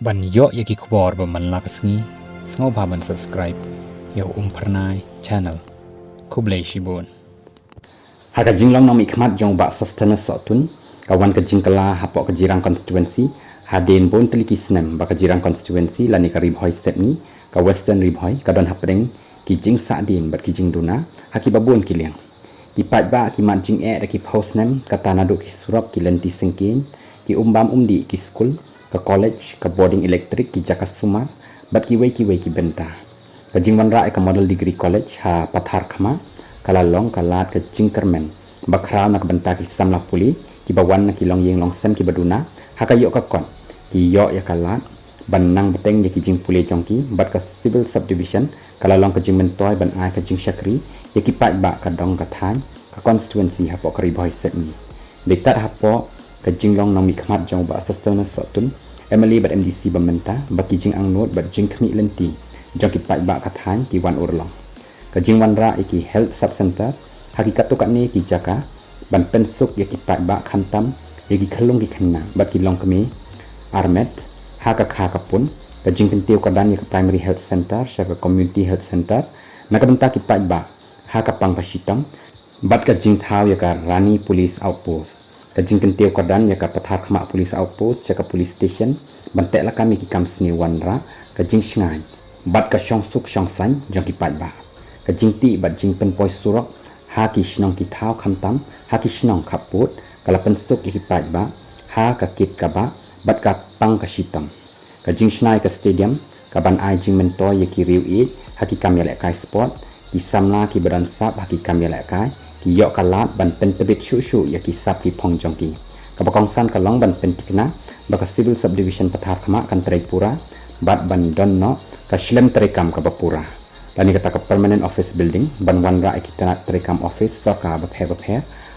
บันยอยากิขบอร์บมันลักษณีสงบพาบัน subscribe ยาพรนาย channel คุบเลชิบุนหากจิงลองน้องมีขมัดจงบะ sustenance สอตุนกวันกจิงกลาหาปอกจิรัง constituency หาเดนบนตลิกิสเนมบะกจิรัง constituency ลานิการิบหอยสเตปนี้ก western ริบหอยกดอนหับเร่งกิจิงสะเดนบัดกิจิงดูนะหากิบะบุนกิเลียงกิปัดบะกิมันจิงตะกิ house name กตานาดุกิสุรบกิเลนติเซงกินกิบามดีกิสคูลก college ก boarding electric กิจักสมาบัดกิเวกิเบนตากจิงวันระก model degree college หาปัทาร์ขมากลาลองกลาดกจิงเกอร์แมนบักคราวนักบันตากิสัมลักปุลีกิบวันนักลองยิงลองเซมกิบดูนะหากยกก่อนกิยอยากลาดบันนังเบตงยากิจิงปุลีจงกีบัดก civil subdivision กลาลองกจิงเมนตอยบันไอกจิงชักรียากิปัดบะกดองกทานก constituency หาปอกริบอยเซตมีเด็กตัดหาปอกจิงลองน้องมีขมัดจงบะ sustenance สตุนEmily บัด MDC บัมเมนตาบัดกิจิงอังโนดบัดจิงขมิเลนตีจงกิปัดบะกทานกิวันอุรลองกจิงวันระอีกิ health sub center hakikat tu kat ni ki jaka ban pensuk ya ki pat ba khantam ya ki khalung ki khanna ba ki long kami armet ha ka kha ka pun ka jing pentiu ka dan ya primary health center sha ka community health center na ka benta ki pat ba ha ka pang pasitam bat ka jing thau ya ka rani police outpost ka jing pentiu ka dan ya ka pathar khma police outpost sha ka police station ban te la kami ki kam sni wanra ka jing sngai bat ka shong suk shong san jong ki pat ba ka jing ti bat jing pen poi surok haki shnong ki thau kham tam haki shnong khaput kala pensuk ki pat ba ha ka kit ka ba bat ka pang ka shitam ka jing shnai ka stadium ka ban ai jing mentoy ye ki riu it haki kamya le kai sport ki samla ki badan sap haki kamya le kai ki yok ka lat ban pen tebit shu ye ki sap ki phong jong ki ka bakong san ka long ban pen tikna ba ka civil subdivision pathar khama kan traipura bat ban don no ka shlem trekam ka bapura Lani kata ke permanent office building banwan ra kita terekam office soka baphe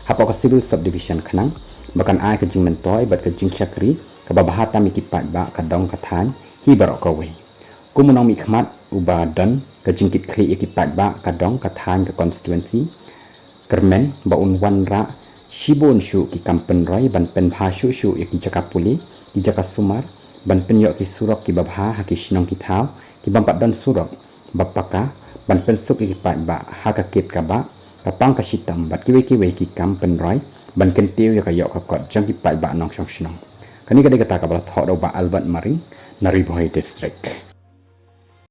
hapa ke civil subdivision khanang bakan ai ke jing mentoy bat ke jing chakri ke babahata mi kipat ba kadong kathan hi barok ko we kumunong mi khmat ubadan ke jing kit khli kipat ba kadong kathan ke constituency kermen ba unwan ra shibon shu ki kampen roi ban pen pha shu ki jakapuli ki jakasumar ban pen yo ki surok ki babha hakishnong ki thau ki bampat dan surok bapaka ban pensuk ki pat ba hakakit ka ba kapang ka sitam bat kiwe ki kam pen roi ban kentiu ya ka yok ka kot jang ki pat ba nong shong shnong kani ka de kata ka ba tho do ba Albert Maring Nariboi district